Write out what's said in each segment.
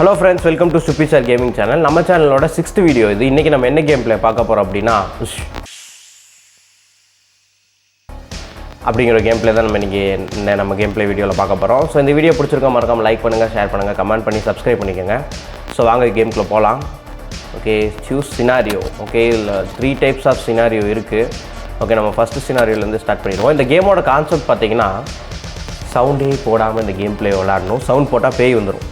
Hello friends, welcome to Stupid Sir Gaming Channel. நம்ம சேனலோட 6th video இது. இன்னைக்கு நம்ம என்ன கேம் ப்ளே பார்க்க போறோம் அப்படினா அப்படிங்கிற கேம் ப்ளே தான் நம்ம கேம் ப்ளே வீடியோல பார்க்க போறோம். சோ இந்த வீடியோ பிடிச்சிருந்தா மறக்காம லைக் பண்ணுங்க, ஷேர் பண்ணுங்க, கமெண்ட் பண்ணி Subscribe பண்ணிக்கங்க. சோ வாங்க கேம்க்குள்ள போலாம். Okay, choose scenario. Okay, 3 types of scenario இருக்கு. ஓகே, நம்ம ஃபர்ஸ்ட் சினாரியோல இருந்து ஸ்டார்ட் பண்ணிடுவோம். இந்த கேமோட கான்செப்ட் பாத்தீங்கன்னா சவுண்டே போடாம இந்த கேம் ப்ளே விளையாடணும். சவுண்ட் போட்டா பேய் வந்துரும்.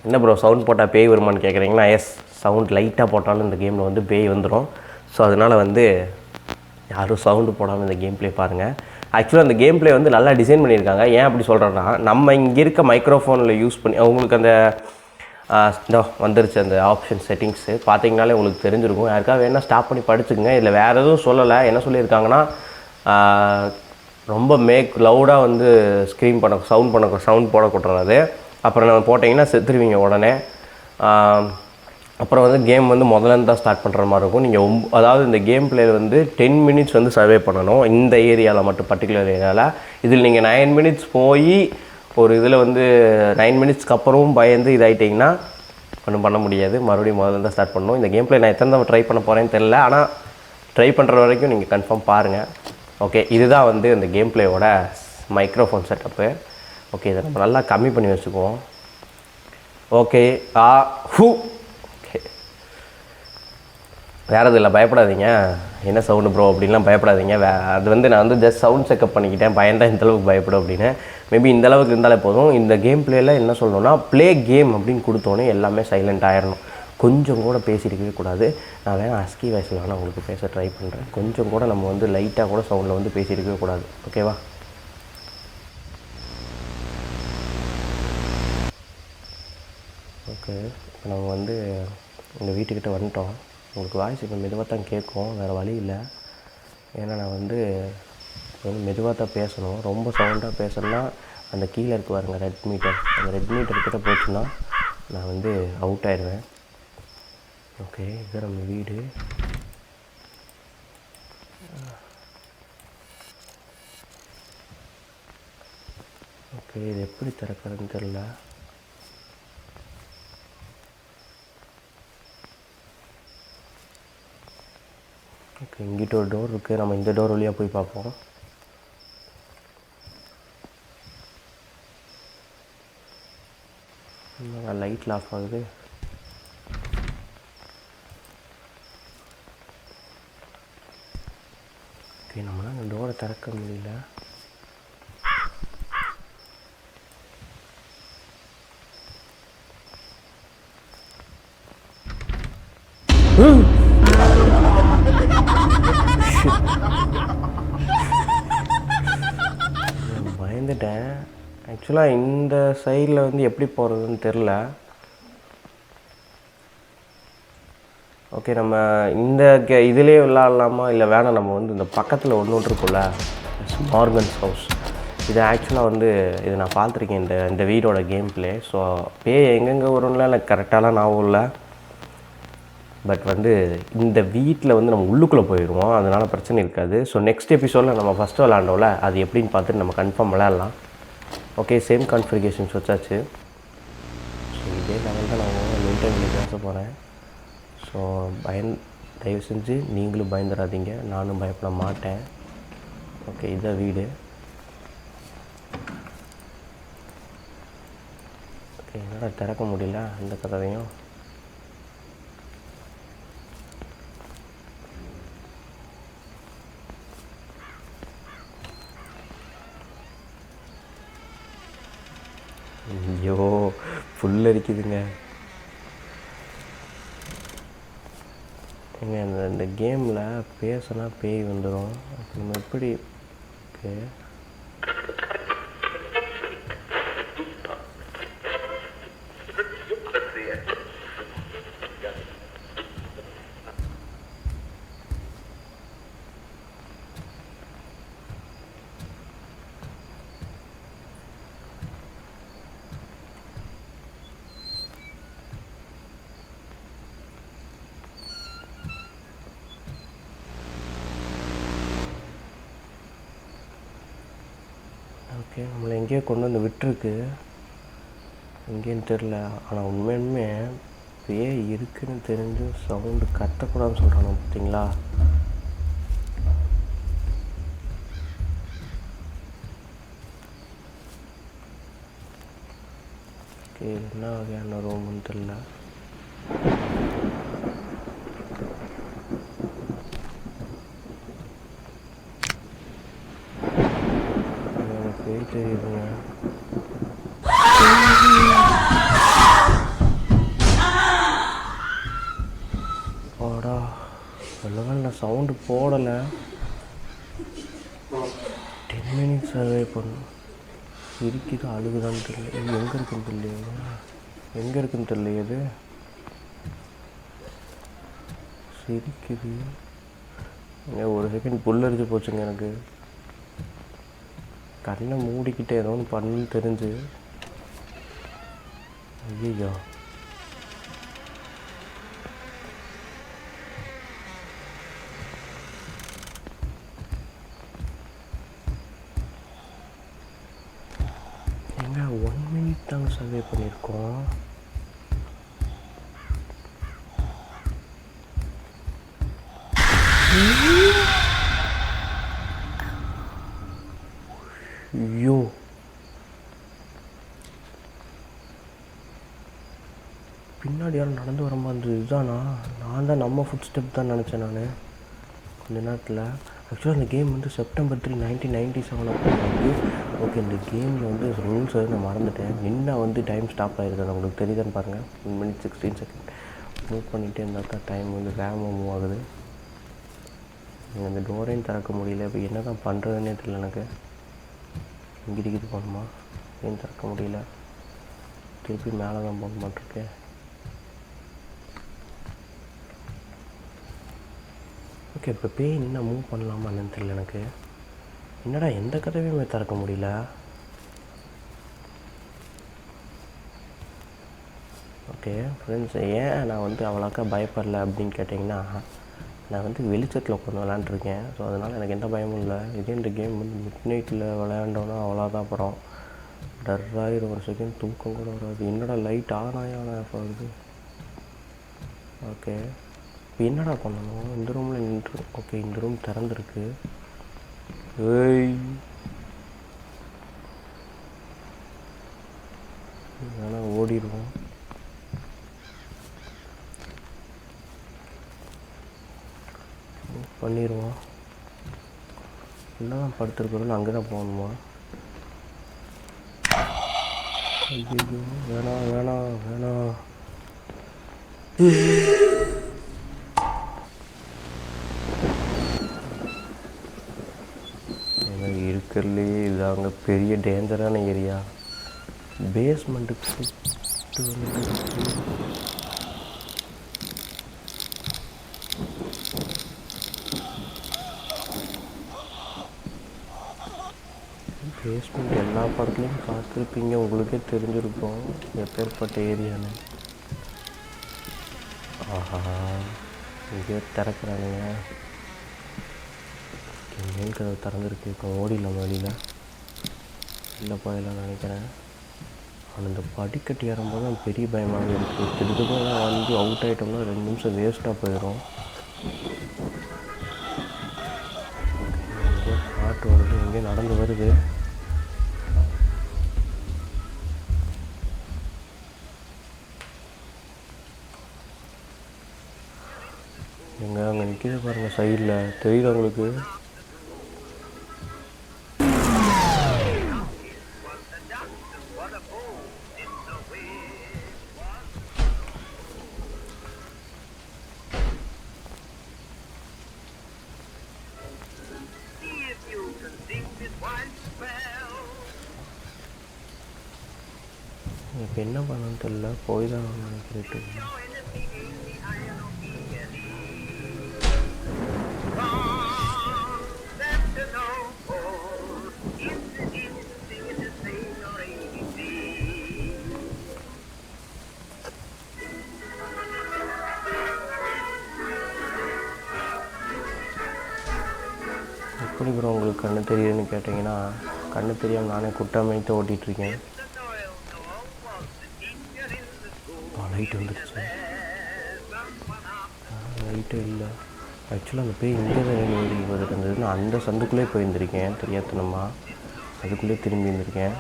என்ன ப்ரோ சவுண்ட் போட்டால் பேய் வருமானு கேட்குறீங்களா? எஸ், சவுண்ட் லைட்டாக போட்டாலும் இந்த கேமில் வந்து பேய் வந்துடும். ஸோ அதனால் வந்து யாரும் சவுண்டு போடாமல் இந்த கேம் ப்ளே பாருங்கள். ஆக்சுவலாக அந்த கேம் ப்ளே வந்து நல்லா டிசைன் பண்ணியிருக்காங்க. ஏன் அப்படி சொல்கிறேன்னா, நம்ம இங்கே இருக்க மைக்ரோஃபோனில் யூஸ் பண்ணி உங்களுக்கு அந்த வந்துருச்சு அந்த ஆப்ஷன் செட்டிங்ஸு பார்த்தீங்கனாலே உங்களுக்கு தெரிஞ்சிருக்கும். யாருக்காவது வேணால் ஸ்டாப் பண்ணி படிச்சுக்குங்க. இதில் வேறு எதுவும் சொல்லலை. என்ன சொல்லியிருக்காங்கன்னா, ரொம்ப லவுடாக வந்து சவுண்ட் போடக்கூடாது. அப்புறம் நம்ம போட்டிங்கன்னா செத்துருவீங்க உடனே. அப்புறம் வந்து கேம் வந்து முதலேருந்து தான் ஸ்டார்ட் பண்ணுற மாதிரி இருக்கும். நீங்கள் அதாவது இந்த கேம் பிளேயில் வந்து 10 மினிட்ஸ் வந்து சர்வே பண்ணணும். இந்த ஏரியாவில் மட்டும் பர்டிகுலர் ஏரியாவில். இதில் நீங்கள் 9 மினிட்ஸ் போய் ஒரு இதில் வந்து 9 மினிட்ஸ்க்கு அப்புறமும் பயந்து இதாகிட்டிங்கன்னா ஒன்றும் பண்ண முடியாது. மறுபடியும் முதல்ல தான் ஸ்டார்ட் பண்ணணும். இந்த கேம் பிளே நான் எத்தனை தடவை ட்ரை பண்ண போகிறேன்னு தெரில. ஆனால் ட்ரை பண்ணுற வரைக்கும் நீங்கள் கன்ஃபார்ம் பாருங்கள். ஓகே, இதுதான் வந்து இந்த கேம் பிளேயோட மைக்ரோஃபோன் செட்டப்பு. ஓகே, இதை நம்ம நல்லா கம்மி பண்ணி வச்சுக்குவோம். ஓகே, ஓகே, வேறு எதுவும் இல்லை, பயப்படாதீங்க. என்ன சவுண்டு ப்ரோ அப்படின்லாம் பயப்படாதீங்க. அது வந்து நான் வந்து ஜஸ்ட் சவுண்ட் செக்அப் பண்ணிக்கிட்டேன். பயந்தா இந்தளவுக்கு பயப்படும் அப்படின்னு. மேபி இந்தளவுக்கு இருந்தாலே போதும். இந்த கேம் பிளேயில் என்ன சொல்லணும்னா, ப்ளே கேம் அப்படின்னு கொடுத்தோன்னே எல்லாமே சைலண்ட் ஆயிடணும். கொஞ்சம் கூட பேசியிருக்கவே கூடாது. நான் வேணால் அஸ்கி வாய்ஸில் வேணால் உங்களுக்கு பேச ட்ரை பண்ணுறேன். கொஞ்சம் கூட நம்ம வந்து லைட்டாக கூட சவுண்டில் வந்து பேசியிருக்கவே கூடாது. ஓகேவா? ஓகே, இப்போ நம்ம வந்து இந்த வீட்டுக்கிட்ட வந்துட்டோம். உங்களுக்கு வாய்ஸ் இப்போ மெதுவாக தான் கேட்கும், வேறு வழி இல்லை. ஏன்னா நான் வந்து மெதுவாக தான் பேசணும். ரொம்ப சவுண்டாக பேசணும்னா அந்த கீழே இருக்கு பாருங்க ரெட் மீட்டர், அந்த ரெட் மீட்டர் கிட்ட போச்சுன்னா நான் வந்து அவுட் ஆயிடுவேன். ஓகே, இது நம்ம வீடு. ஓகே, இது எப்படி திறக்கிறதுன்னு தெரில. ஓகே, இங்கிட்ட ஒரு டோர் இருக்குது. நம்ம இந்த டோர் வழியாக போய் பார்ப்போம். லைட்டில் ஆஃப் ஆகுது. ஓகே, நம்மளால் அந்த டோரை திறக்க முடியல. பயந்துட்டேன். ஆக்சுவலாக இந்த சைடில் வந்து எப்படி போகிறதுன்னு தெரில. ஓகே, நம்ம இந்த இதிலே விளாட்லாமா இல்லை வேணாம். நம்ம வந்து இந்த பக்கத்தில் ஒன்று இருக்குல்ல, மார்கன்ஸ் ஹவுஸ். இது ஆக்சுவலாக வந்து இது நான் பார்த்துருக்கேன் இந்த வீடோட கேம் பிளே. ஸோ பேய் எங்கெங்கே வரும்ல எனக்கு கரெக்டாலாம் ஞாபகம் இல்லை. பட் வந்து இந்த வீட்டில் வந்து நம்ம உள்ளுக்குள்ளே போயிடுவோம். அதனால் பிரச்சனை இருக்காது. ஸோ நெக்ஸ்ட் எபிசோடில் நம்ம ஃபஸ்ட்டு விளாண்டோம்ல, அது எப்படின்னு பார்த்துட்டு நம்ம கன்ஃபார்ம் விளையாடலாம். ஓகே, சேம் கான்ஃபிகரேஷன்ஸ் வச்சாச்சு. ஸோ இதே லெவல் தான் நான் மெயின்டைன் பண்ணி பேச போகிறேன். ஸோ தயவு செஞ்சு நீங்களும் பயந்துடாதீங்க, நானும் பயப்பட மாட்டேன். ஓகே, இதுதான் வீடு. ஓகே, என்னடா திறக்க முடியல இந்த கதவையும். ஐயோ, ஃபுல் அடிக்குதுங்க. ஏங்க இந்த கேமில் பேசினா பேய் வந்துடும். நம்ம எப்படி? ஓகே, எங்கேயோ கொண்டு வந்து விட்டுருக்கு, எங்கேன்னு தெரில. ஆனால் உண்மையுமே பேய் இருக்குன்னு தெரிஞ்சு சவுண்டு கத்தக்கூடாதுன்னு சொல்கிறானு பார்த்தீங்களா? ஓகே, என்ன வகையான ரூம்னு தெரில. பேய் தெரியுதுங்க. ஆடா, நல்லவேளை நான் சவுண்டு போடலை. 10 மினிட்ஸ் சர்வே பண்ணும். சிரிக்குது அழுகுதான்னு தெரியல. இது எங்கே இருக்குன்னு தெரியலையே, எங்கே இருக்குன்னு தெரியலையே. இது சிரிக்குது. ஒரு செகண்ட் புல்லரிச்சு போச்சுங்க எனக்கு. கண்ணை மூடிக்கிட்டே ஏதோ ஒன்று பண்ணுன்னு தெரிஞ்சு, ஐயோ எங்க 1 மினிட் தாங்க சர்வே பண்ணியிருக்கோம். ஐயோ, பின்னாடி யாரும் நடந்து வர மாதிரி இதுதானா? நான் தான் நம்ம ஃபுட் ஸ்டெப் தான் நினச்சேன் நான் கொஞ்ச நேரத்தில். ஆக்சுவலாக இந்த கேம் வந்து செப்டம்பர் 3, 1997 வந்து. ஓகே, இந்த கேமில் வந்து ரூல்ஸ் நான் மறந்துட்டேன். நின்னா வந்து டைம் ஸ்டாப் ஆகிருக்கு. உங்களுக்கு தெரியுதான்னு பாருங்கள். 1 minute 16 seconds மூவ் பண்ணிகிட்டே இருந்தால் தான் டைம் வந்து வேகமாக மூவ் ஆகுது. இந்த டோரையும் திறக்க முடியல. இப்போ என்ன தான் பண்ணுறதுன்னே தெரியல எனக்கு. இங்கிட்டு போகணுமா? ஏன் திறக்க முடியல? திருப்பி மேலே தான் போக மாட்டிருக்கு. ஓகே, இப்போ பேய் என்ன மூவ் பண்ணலாமான்னு தெரியல எனக்கு. என்னடா எந்த கதவையுமே திறக்க முடியல. ஓகே ஃப்ரெண்ட்ஸ், ஏன் நான் வந்து அவ்வளோக்கா பயப்படல அப்படின்னு கேட்டிங்கன்னா, நான் வந்து வெளிச்சத்தில் உட்காந்து விளாண்டுருக்கேன். ஸோ அதனால் எனக்கு எந்த பயமும் இல்லை. இதே இந்த கேம் வந்து மிட் நைட்டில் விளையாண்டோன்னா அவ்வளோதான். அப்புறம் டர்ராயிரும். ஒரு செகண்ட் தூக்கம் கூட வராது. என்னடா லைட் ஆன் ஆஃப் ஆகுது. ஓகே, இப்போ என்னடா பண்ணணும்? இந்த ரூமில் நின்று. ஓகே, இந்த ரூம் திறந்துருக்கு. ஏய், வேணா ஓடிடுவோம். பண்ணிடுவோம். என்னதான் படுத்துருக்கிறோன்னு அங்கே தான் போகணுமா? ஐயோ, வேணாம் வேணாம் வேணாம். எனக்கு இருக்கிறதுலேயே இது அங்கே பெரிய டேஞ்சரான ஏரியா. பேஸ்மெண்ட்டுக்கு வந்து பேஸ்மெண்ட் எல்லா படத்துலையும் பார்த்துருப்பீங்க. உங்களுக்கே தெரிஞ்சிருக்கும் எப்பேற்பட்ட ஏரியான்னு. ஆஹா, இங்கே திறக்கிறானுங்க. மேல் கதவு திறந்துருக்கு. இப்போ ஓடிடலாம் வழியில். இல்லை போயிடலாம் நினைக்கிறேன். ஆனால் இந்த படிக்கட்டு ஏறும்போது தான் பெரிய பயமாகவே இருக்குது. திருப்பதான் வந்து அவுட் ஆகிட்டோம்னா 2 நிமிஷம் வேஸ்ட்டாக போயிடும். எங்கேயோ பாட்டு வருது, எங்கேயோ நடந்து வருது. எங்கே அங்கே நிற்கிது பாருங்கள் சைடில். தெரியுது உங்களுக்கு? இப்போ என்ன பண்ணணும்னு தெரியல. போய் தான் நினைக்கிறேன். எப்படி ப்ரோ உங்களுக்கு கண்ணு தெரியுதுன்னு கேட்டிங்கன்னா, கண்ணு தெரியாமல் நானே குட்டமைத்து ஓட்டிகிட்ருக்கேன். லைட் வந்துடுச்சு. லைட்டே இல்லை. ஆக்சுவலாக அந்த பேய் இங்கே தான் ஏறி வருது இருந்தது. நான் அந்த சந்துக்குள்ளே போயிருந்திருக்கேன் தெரியாதனமா. அதுக்குள்ளே திரும்பி இருந்திருக்கேன்.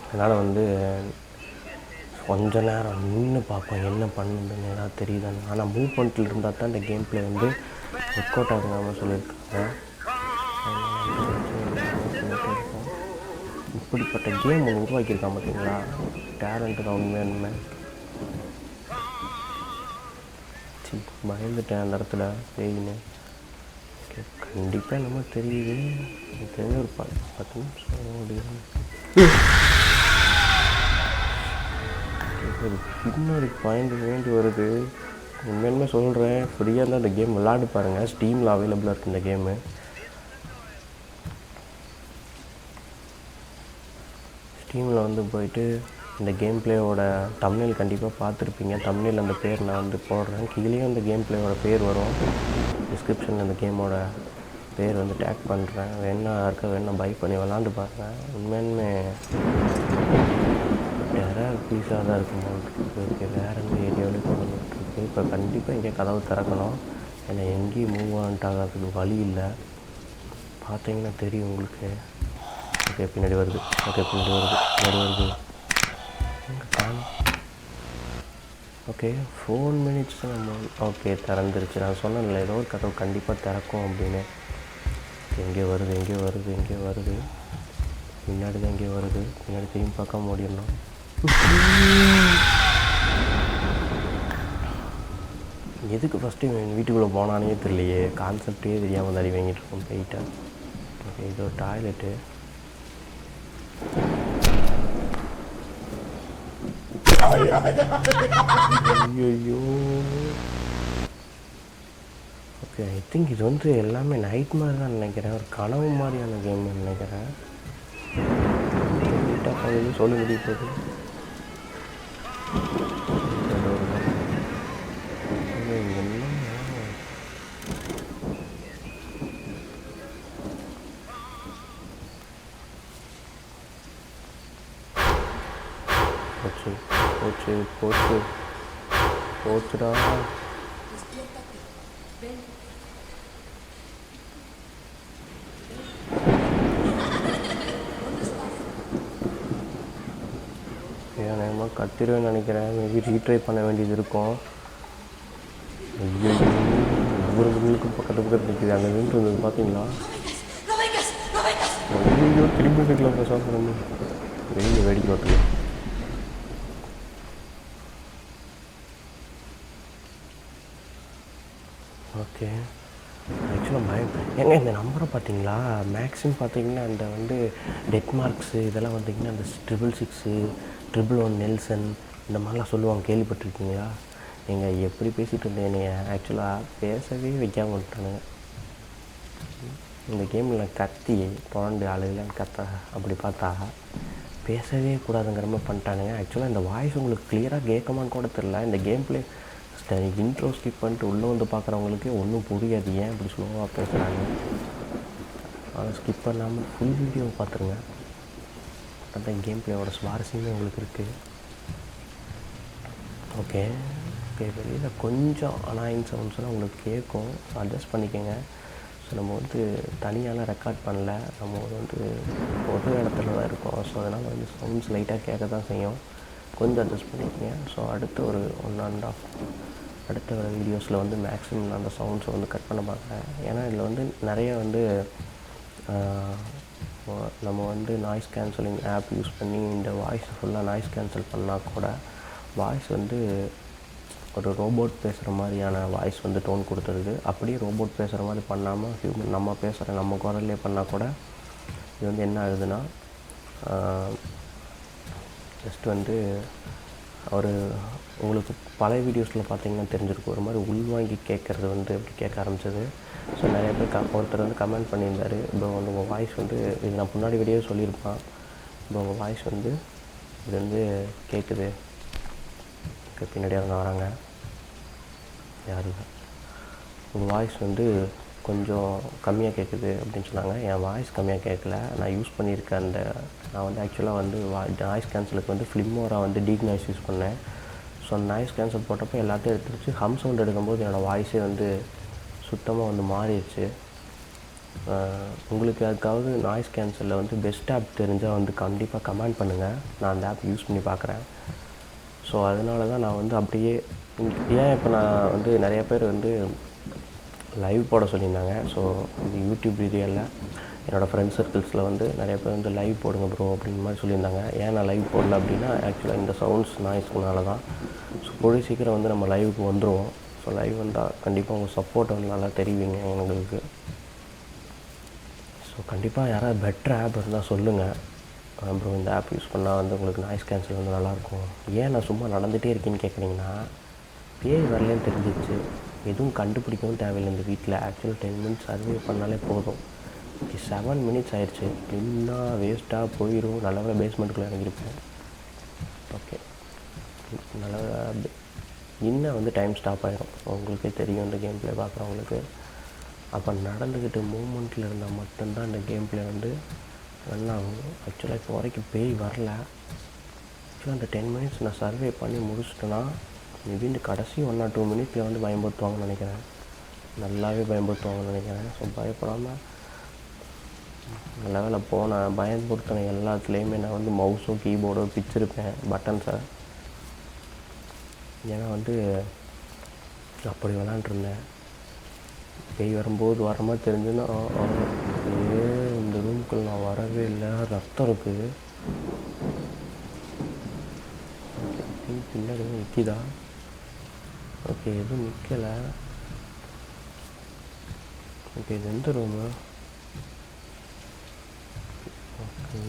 அதனால் வந்து கொஞ்ச நேரம் நின்று பார்ப்பேன் என்ன பண்ணுதுன்னு ஏதாவது தெரியுதான்னு. ஆனால் மூவ் பண்ணிட்டு இருந்தால் தான் இந்த கேம் பிளே வந்து ஒர்க் அவுட் ஆகுதாமல் சொல்லியிருக்காங்க. இப்படிப்பட்ட கேம் ஒன்று உருவாக்கியிருக்கான் பார்த்தீங்களா, டேலண்ட்டு தான் உண்மையானுமே. பயந்துட்டேன் அந்த இடத்துல பேயின்னு. ஓகே, கண்டிப்பாக என்னமோ தெரியுது. எனக்கு தெரிஞ்ச ஒரு 10 நிமிஷம் முடியும். இன்னொரு பாயிண்ட் வேண்டி வருது. உண்மையுமே சொல்கிறேன், ஃப்ரீயாக இருந்தால் இந்த கேம் விளாண்டு பாருங்கள். ஸ்டீமில் அவைலபிளாக இருக்குது இந்த கேமு. ஸ்டீமில் வந்து போயிட்டு இந்த கேம் பிளேயோட தம்ப்நெயில் கண்டிப்பாக பார்த்துருப்பீங்க. தம்ப்நெயில் அந்த பேர் நான் வந்து போடுறேன். கீழேயும் அந்த கேம் பிளேயோட பேர் வரும். டிஸ்கிரிப்ஷனில் அந்த கேமோட பேர் வந்து டேக் பண்ணுறேன். வேணா பை பண்ணி விளாண்டு பாருங்கள். உண்மையுமே டெரர் பீஸாக தான் இருக்கும் போட்டுருக்கு. வேறு எந்த ஏரியாவிலையும் கொண்டு வந்துட்டுருக்கு. இப்போ கண்டிப்பாக இங்கே கதவு திறக்கணும். ஏன்னா எங்கேயும் மூவ் ஆன்ட் ஆகிறதுக்கு வழி இல்லை. பார்த்தீங்கன்னா தெரியும் உங்களுக்கு. ஓகே, பின்னாடி வருது. ஓகே, 4 minutes நம்ம. ஓகே, திறந்துருச்சு. நான் சொன்னேன்ல ஏதோ ஒரு கதவு கண்டிப்பாக திறக்கும் அப்படின்னு. எங்கே வருது பின்னாடி தான் எங்கேயோ வருது. பின்னாடி திரும்பி பார்க்காம ஓடிடணும். எதுக்கு ஃபஸ்ட்டு வீட்டுக்குள்ளே போனானே தெரியலையே. கான்செப்டே தெரியாமல் தடி வாங்கிட்டு இருக்கோம் போயிட்டேன். ஓகே, இது ஒரு டாய்லெட்டு. ஐயோ, ஓகே, ஐ திங்க் இது வந்து எல்லாமே நைட் மாதிரி தான் நினைக்கிறேன். ஒரு கனவு மாதிரியான கேம் நினைக்கிறேன். சொல்ல முடியாது. போச்சுடா. நேரமாக கத்திருவேன்னு நினைக்கிறேன். மேபி ரீட்ரை பண்ண வேண்டியது இருக்கும். ஐயோ, ஒவ்வொரு வீட்டுக்கும் பக்கத்து நிற்கிது. அங்கே நின்று இருந்தது பார்த்தீங்களா? ஐயோ, திரும்பி வீட்டில் போய் சாப்பிட்றோம். வெளியில் வேடிக்கை பார்த்துங்க. ஓகே, ஆக்சுவலாக ஏங்க இந்த நம்பரை பார்த்தீங்களா? மேக்ஸிமம் பார்த்தீங்கன்னா இந்த வந்து டெட் மார்க்ஸு இதெல்லாம் வந்தீங்கன்னா அந்த 666, 111 நெல்சன் இந்த மாதிரிலாம் சொல்லுவாங்க. கேள்விப்பட்டிருக்கீங்களா? நீங்கள் எப்படி பேசிகிட்டு இருந்தேன் என்னைய ஆக்சுவலாக பேசவே வைக்காமல் விட்டானுங்க. இந்த கேமில் கத்தி புரண்டு ஆளுகளான்னு அப்படி பார்த்தா பேசவே கூடாதுங்கிற மாதிரி பண்ணிட்டானுங்க. ஆக்சுவலாக இந்த வாய்ஸ் உங்களுக்கு கிளியராக கேட்குமான்னு கூட தெரில. இந்த கேம் பிளே இன்ட்ரோ ஸ்கிப் பண்ணிட்டு உள்ளே வந்து பார்க்குறவங்களுக்கு ஒன்றும் புரியாது. ஏன் இப்படி ஸ்லோவாக பேசுகிறாங்க. அதை ஸ்கிப் பண்ணாமல் ஃபுல் வீடியோ பார்த்துருங்க. அந்த கேம் பிளேயோட சுவாரஸ்யமே உங்களுக்கு இருக்குது. ஓகே, வெளியில் கொஞ்சம் அனாயிங் சவுண்ட்ஸ்லாம் உங்களுக்கு கேட்கும். அட்ஜஸ்ட் பண்ணிக்கோங்க. ஸோ நம்ம வந்து தனியாலாம் ரெக்கார்ட் பண்ணல. நம்ம வந்து பொது இடத்துல தான் இருக்கோம். ஸோ அதனால் வந்து சவுண்ட்ஸ் லைட்டாக கேட்க தான் செய்யும். கொஞ்சம் அட்ஜஸ்ட் பண்ணிக்கோங்க. ஸோ அடுத்த ஒரு 1.5 அடுத்த வீடியோஸில் வந்து மேக்ஸிமம் நான் அந்த சவுண்ட்ஸை வந்து கட் பண்ண பார்க்குறேன். ஏன்னா இதில் வந்து நிறைய வந்து நம்ம வந்து நாய்ஸ் கேன்சலிங் ஆப் யூஸ் பண்ணி இந்த வாய்ஸ் ஃபுல்லாக நாய்ஸ் கேன்சல் பண்ணால் கூட வாய்ஸ் வந்து ஒரு ரோபோட் பேசுகிற மாதிரியான வாய்ஸ் வந்து டோன் கொடுத்துருது. அப்படியே ரோபோட் பேசுகிற மாதிரி பண்ணாமல் ஹியூமன் நம்ம பேசுகிற நம்ம குரல்லே பண்ணால் கூட இது வந்து என்ன ஆகுதுன்னா ஜஸ்ட் வந்து ஒரு உங்களுக்கு பழைய வீடியோஸில் பார்த்தீங்கன்னா தெரிஞ்சிருக்கும். ஒரு மாதிரி உள்வாங்கி கேட்குறது வந்து அப்படி கேட்க ஆரம்பிச்சது. ஸோ நிறைய பேர் ஒருத்தர் வந்து கமெண்ட் பண்ணியிருந்தார், இப்போ வந்து உங்கள் வாய்ஸ் வந்து இது நான் முன்னாடி வீடியோ சொல்லியிருப்பேன், இப்போ உங்கள் வாய்ஸ் வந்து இது வந்து கேட்குது. பின்னாடி அவங்க வராங்க யாருங்க, உங்கள் வாய்ஸ் வந்து கொஞ்சம் கம்மியாக கேட்குது அப்படின்னு சொன்னாங்க. என் வாய்ஸ் கம்மியாக கேட்கல. நான் யூஸ் பண்ணியிருக்க நான் வந்து ஆக்சுவலாக வந்து நாய்ஸ் கேன்சலுக்கு வந்து ஃபிலிமோரா வந்து டீக் நாய்ஸ் யூஸ் பண்ணேன். ஸோ நாய்ஸ் கேன்சல் போட்டப்போ எல்லாத்தையும் எடுத்துருச்சு. ஹம் சவுண்ட் எடுக்கும்போது என்னோடய வாய்ஸே வந்து சுத்தமாக வந்து மாறிடுச்சு. உங்களுக்கு அதுக்காவது நாய்ஸ் கேன்சலில் வந்து பெஸ்ட் ஆப் தெரிஞ்சால் வந்து கண்டிப்பாக கமெண்ட் பண்ணுங்கள். நான் அந்த ஆப் யூஸ் பண்ணி பார்க்குறேன். ஸோ அதனால தான் நான் வந்து அப்படியே ஏன் இப்போ நான் வந்து நிறைய பேர் வந்து லைவ் போட சொல்லியிருந்தாங்க. ஸோ இந்த யூடியூப் வீடியோவில் என்னோடய ஃப்ரெண்ட்ஸ் சர்க்கிள்ஸில் வந்து நிறைய பேர் வந்து லைவ் போடுங்க ப்ரோ அப்படின்ற மாதிரி சொல்லியிருந்தாங்க. ஏன் நான் லைவ் போடல அப்படின்னா ஆக்சுவலாக இந்த சவுண்ட்ஸ் நாய்ஸ்னால தான். ஸோ கூடிய சீக்கிரம் வந்து நம்ம லைவுக்கு வந்துடுவோம். ஸோ லைவ் வந்தால் கண்டிப்பாக உங்கள் சப்போர்ட் வந்து நல்லா தெரிவிங்க எங்களுக்கு. ஸோ கண்டிப்பாக யாராவது பெட்டர் ஆப் இருந்தால் சொல்லுங்கள். அப்புறம் இந்த ஆப் யூஸ் பண்ணால் வந்து உங்களுக்கு நாய்ஸ் கேன்சல் வந்து நல்லாயிருக்கும். ஏன் நான் சும்மா நடந்துகிட்டே இருக்கேன்னு கேட்குறீங்கன்னா, பேய் வரலன்னு தெரிஞ்சிச்சு. எதுவும் கண்டுபிடிக்கவும் தேவையில்லை. இந்த வீட்டில் ஆக்சுவலாக 10 மினிட்ஸ் சர்வே பண்ணாலே போதும். 7 மினிட்ஸ் ஆயிடுச்சு. இன்னும் வேஸ்ட்டாக போயிடும். நல்லவேளை பேஸ்மெண்ட்டுக்குள்ளே இறங்கியிருப்பேன். ஓகே, நல்ல இன்னும் வந்து டைம் ஸ்டாப் ஆகிடும். உங்களுக்கே தெரியும் இந்த கேம் ப்ளே பார்க்குறவங்களுக்கு. அப்போ நடந்துக்கிட்டு மூமெண்ட்டில் இருந்தால் மட்டும்தான் இந்த கேம் ப்ளே வந்து நல்லா ஆகும். ஆக்சுவலாக இப்போ வரைக்கும் பேய் வரல. ஆக்சுவலாக அந்த 10 மினிட்ஸ் நான் சர்வே பண்ணி முடிச்சிட்டேன்னா மேபி இந்த கடைசி 1 or 2 மினிட்ஸில் வந்து பயன்படுத்துவாங்கன்னு நினைக்கிறேன். நல்லாவே பயன்படுத்துவாங்கன்னு நினைக்கிறேன். ஸோ பயப்படாமல் லெவலில் போனேன். பயன்படுத்தின எல்லாத்துலேயுமே நான் வந்து மவுஸும் கீபோர்டும் பிச்சிருப்பேன் பட்டன்ஸை. ஏன்னா வந்து அப்படி விளாண்டுருந்தேன். பேய் வரும்போது வர மாதிரி தெரிஞ்சுன்னா இந்த ரூமுக்குள்ள நான் வரவே இல்லை. ரத்தம் இருக்குது. பின்னாடி எதுவும் நிற்கிதா? ஓகே, எதுவும் நிற்கலை. ஓகே, இது எந்த ரூமு? ஓகே,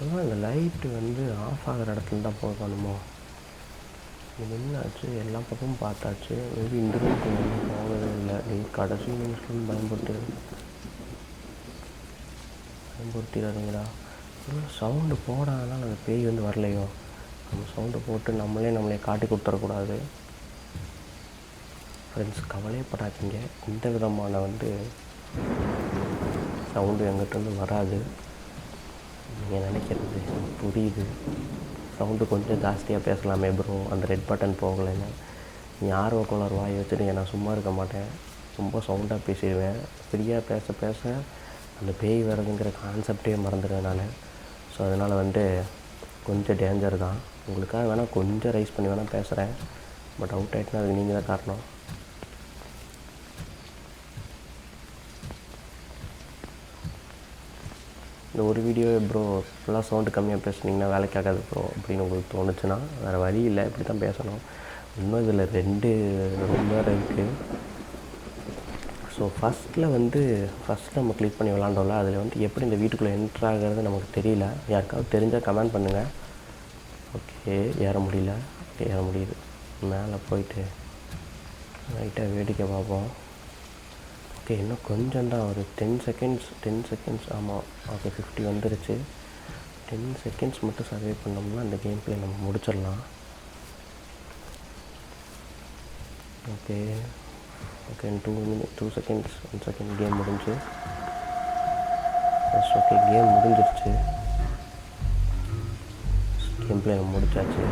அதான் இந்த லைட்டு வந்து ஆஃப் ஆகிற இடத்துல தான் போகணுமோ? இது என்னாச்சு? எல்லா பக்கமும் பார்த்தாச்சு. மேபி இந்த ரூமுக்கு ஒன்றும் போகவே இல்லை. நீ கடைசி நிமிஷம் பயன்படுத்திடாதீங்களா? சவுண்டு போடாதனால அந்த பேய் வந்து வரலையோ? நம்ம சவுண்டு போட்டு நம்மளே காட்டி கொடுத்துடக்கூடாது. ஃப்ரெண்ட்ஸ், கவலைப்படாதீங்க. இந்த விதமான வந்து சவுண்டு எங்கிட்டேருந்து வராது. நீங்கள் நினைக்கிறது புரியுது. சவுண்டு கொஞ்சம் ஜாஸ்தியாக பேசலாமே ப்ரோ, அந்த ரெட் பட்டன் போகலைன்னு. நீ ஆர்வக்குள்ளார் வாய் வச்சுட்டு நான் சும்மா இருக்க மாட்டேன். ரொம்ப சவுண்டாக பேசிடுவேன். ஃப்ரீயாக பேச அந்த பேய் வரதுங்கிற கான்செப்டே மறந்துடுவேன் நான். ஸோ அதனால் வந்து கொஞ்சம் டேஞ்சர் தான். உங்களுக்காக வேணால் கொஞ்சம் ரைஸ் பண்ணி வேணால் பேசுகிறேன். பட் அவுட் ஆகிட்டுனா அதுக்கு நீங்கள் தான் காரணம். இந்த ஒரு வீடியோ ப்ரோ ஃபுல்லாக சவுண்டு கம்மியாக பேசுனீங்கன்னா வேலைக்காகாது ப்ரோ அப்படின்னு உங்களுக்கு தோணுச்சுன்னா வேறு வழி இல்லை, இப்படி தான் பேசணும். இன்னும் இதில் 2 ரூம் வேறு இருக்குது. ஸோ ஃபஸ்ட் நம்ம கிளிக் பண்ணி விளாண்டோம்ல, அதில் வந்து எப்படி இந்த வீட்டுக்குள்ளே என்ட்ரு ஆகிறது நமக்கு தெரியல. யாருக்காவது தெரிஞ்சால் கமெண்ட் பண்ணுங்கள். ஓகே, ஏற முடியல. ஓகே, ஏற முடியுது. மேலே போயிட்டு லைட்டாக வேடிக்கை பார்ப்போம். ஓகே, இன்னும் கொஞ்சம் தான் ஒரு 10 செகண்ட்ஸ். ஆமாம், ஓகே 50 வந்துருச்சு. 10 செகண்ட்ஸ் மட்டும் சர்வே பண்ணோம்னா அந்த கேம் ப்ளே நம்ம முடிச்சிடலாம். Okay, 2 seconds, 1 second. கேம் முடிஞ்சு. எஸ், ஓகே, கேம் முடிஞ்சிருச்சு. கேம் ப்ளே முடிச்சாச்சு.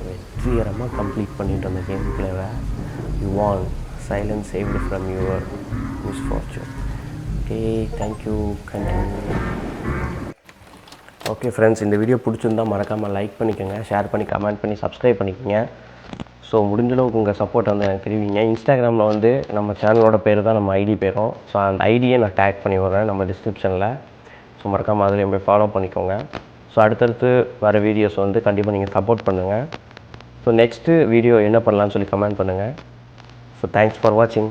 வெற்றிகரமாக கம்ப்ளீட் பண்ணிட்டு அந்த கேம் ப்ளேவை. You won silence saved from your misfortune. Okay, thank you. Continue. Okay friends, இந்த வீடியோ பிடிச்சிருந்தால் மறக்காமல் லைக் பண்ணிக்கோங்க, ஷேர் பண்ணி கமெண்ட் பண்ணி சப்ஸ்கிரைப் பண்ணிக்கோங்க. ஸோ முடிஞ்சளவுக்கு உங்கள் சப்போர்ட் வந்து எனக்கு தெரிவிங்க. இன்ஸ்டாகிராமில் வந்து நம்ம சேனலோட பேர் தான் நம்ம ஐடி பேரும். ஸோ அந்த ஐடியை நான் டேக் பண்ணி விட்றேன் நம்ம டிஸ்கிரிப்ஷனில். ஸோ மறக்காமல் அதில் போய் ஃபாலோ பண்ணிக்கோங்க. ஸோ அடுத்தடுத்து வர வீடியோஸ் வந்து கண்டிப்பாக நீங்கள் சப்போர்ட் பண்ணுங்கள். ஸோ நெக்ஸ்ட்டு வீடியோ என்ன பண்ணலான்னு சொல்லி கமெண்ட் பண்ணுங்கள். ஸோ தேங்க்ஸ் ஃபார் வாட்சிங்.